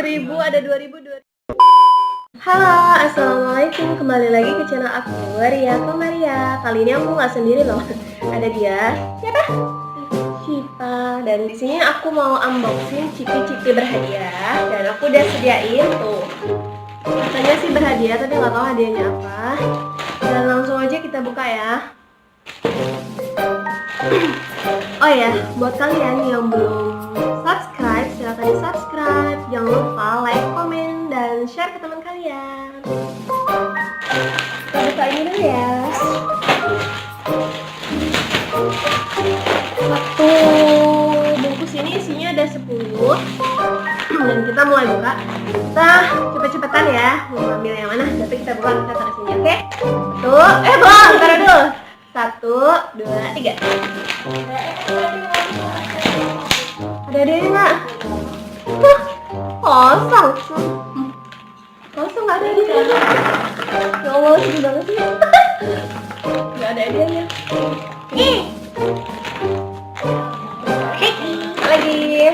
1000, ada 2000. Halo, assalamualaikum. Kembali lagi ke channel aku, Ria Komaria. Kali ini aku nggak sendiri loh. Ada dia. Siapa? Shiva. Dan di sini aku mau unboxing ciki-ciki berhadiah. Dan aku udah sediain tuh. Katanya sih berhadiah, tapi nggak tahu hadiahnya apa. Dan langsung aja kita buka ya. Oh ya, buat kalian yang belum subscribe, silahkan di subscribe. Jangan lupa like, komen, dan share ke teman kalian. Kita buka ini dulu ya. Satu bungkus ini isinya ada 10. Dan kita mulai buka. Kita cepet-cepetan ya, mau ambil yang mana. Tapi kita buka, kita taruh sini, oke? Belum, taruh dulu. 1, 2, 3. Ada adanya nggak? Kosong. Kosong, nggak ada adanya. Ya Allah, sedih banget sih. Nggak ada adanya. Lagi.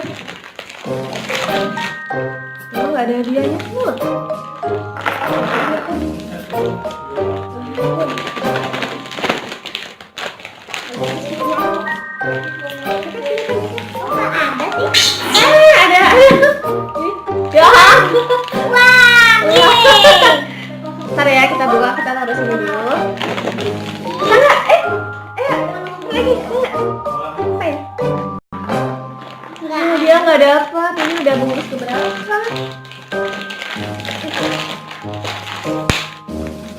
Oh, nggak ada hadiahnya semua. Ntar ya, kita buka, kita taruh sini dulu. Mana? Lagi, apa ya? Dia nggak dapat. Ini udah bungkus keberapa?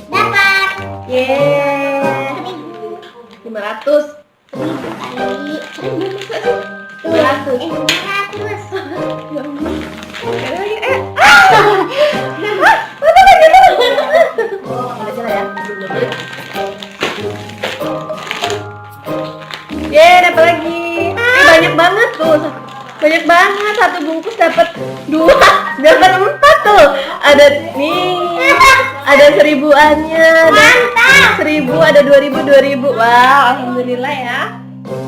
Dapat. Yeay. 500. 500. Ya ampun. Ada lagi. Dapat lagi. Banyak banget tuh. Banyak banget, satu bungkus dapat 2, dapat 4 tuh. Ada nih. Ada 1000-annya. Mantap. 1000, ada 2000. Wow, alhamdulillah ya.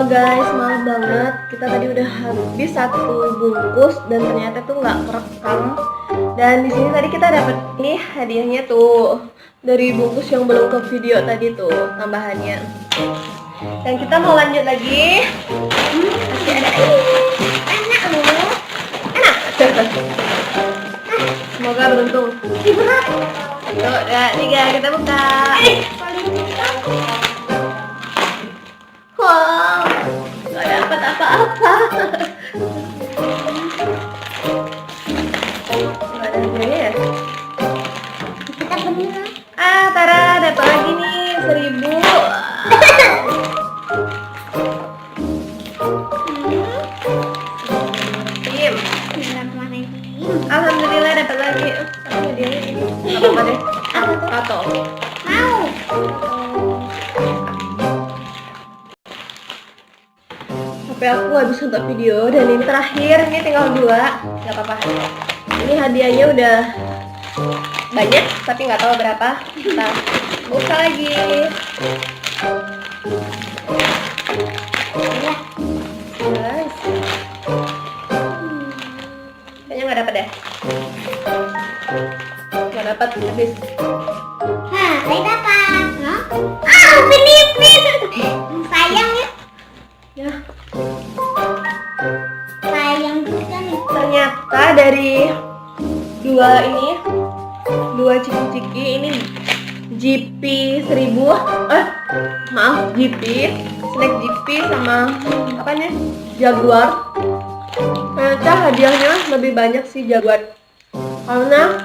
Oh guys, maaf banget. Kita tadi udah habis satu bungkus dan ternyata tuh nggak kerekam. Dan di sini tadi kita dapat ini hadiahnya tuh dari bungkus yang belum ke video tadi tuh tambahannya. Dan kita mau lanjut lagi. Masih ada ini. Enak loh. Enak. Semoga beruntung. Berat. Tuh, udah 3, kita buka. Wow, nggak dapat apa-apa. Nggak ada hadiahnya ya? Kita bener. Tara, dapat lagi nih 1000. Alhamdulillah dapat lagi. Hadiahnya ini. Nggak apa-apa deh. Tato. Mau. HP aku habis untuk video dan ini terakhir, ini tinggal 2. Nggak apa-apa. Ini hadiahnya udah banyak tapi nggak tahu berapa. Kita buka lagi. Guys, kayaknya nggak dapat deh. Nggak dapat, habis. Saya dapat. Upin-ipin. Sayang ya. Ya, Sayang juga nih. ternyata dari 2 ini, 2 ciki-ciki ini GP 1000. Maaf, GP snack GP sama apanya, Jaguar. Ternyata hadiahnya lebih banyak sih Jaguar, karena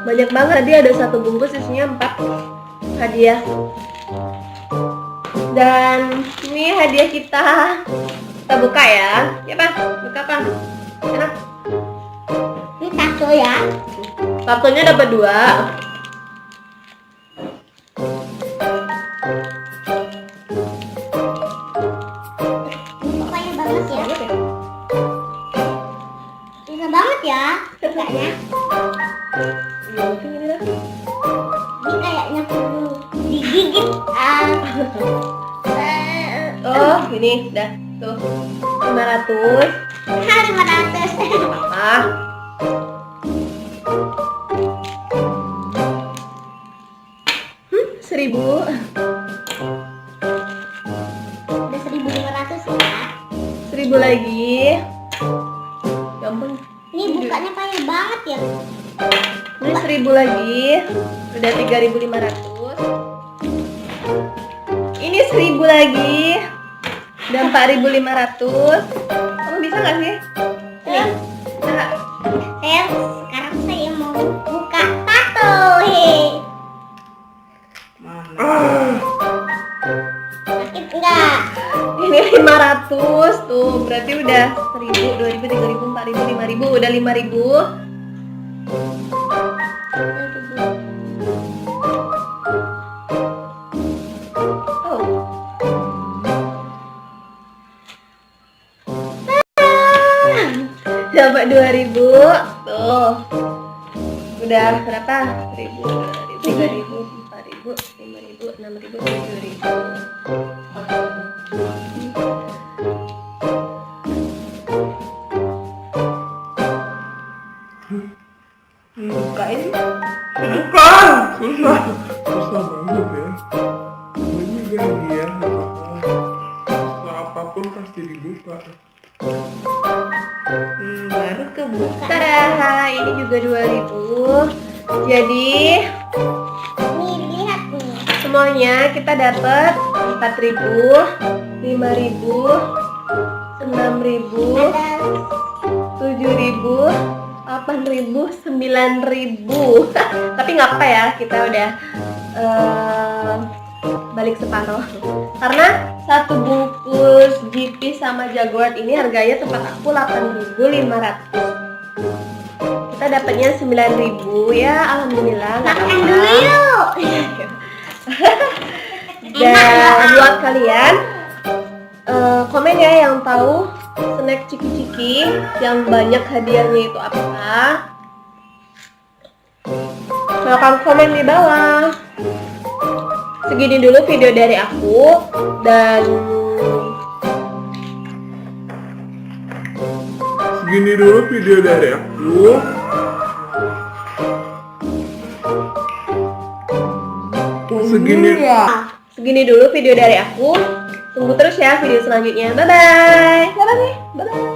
banyak banget. Tadi ada satu bungkus isinya 4 hadiah. Dan ini hadiah kita buka ya. Ya Pak, buka Pak. Enak. Ini tato ya. Kartunya dapat 2. Ini pokoknya banget ya. Bisa banget ya. Enggaknya. Ini kayaknya perlu digigit. Oh, ini udah tuh 500. 500. Apa? ampun. Ini bukanya payah banget ya. Ini 1000 lagi. Udah 3.500. Ini 1000 lagi. Udah 4.500. Kamu bisa nggak sih? Ini. Nah, Sekarang saya mau buka tato. Hei. Sakit enggak? ini 500 tuh. Berarti udah 1000, 2000, 3000, 4000, 5000. Udah 5000. Oh. Dapat 2000 tuh. Udah berapa? 1000, 2000, 3000, 4000, 5000, 6000, 7000. Bukain. Bukan, susah banget ya. Ini gantian, susah apapun pasti dibuka. Baru kebuka. Tada, ini juga 2000. Jadi Nih lihat nih. semuanya kita dapat 4000, 5000, 6000, Ada 7000, 8000, 9000. Tapi nggak apa ya, kita udah balik separuh. Karena satu bungkus GP sama Jaguar ini harganya tempat aku 8.500. Kita dapatnya 9.000 ya, alhamdulillah nggak makan apa-apa. dulu yuk. Dan buat kalian komen ya yang tahu snack ciki-ciki yang banyak hadiahnya itu apa. Silahkan komen di bawah. Segini dulu video dari aku, dan Segini dulu video dari aku. segini dulu video dari aku. Tunggu terus ya video selanjutnya. Bye bye. Bye bye. Bye bye.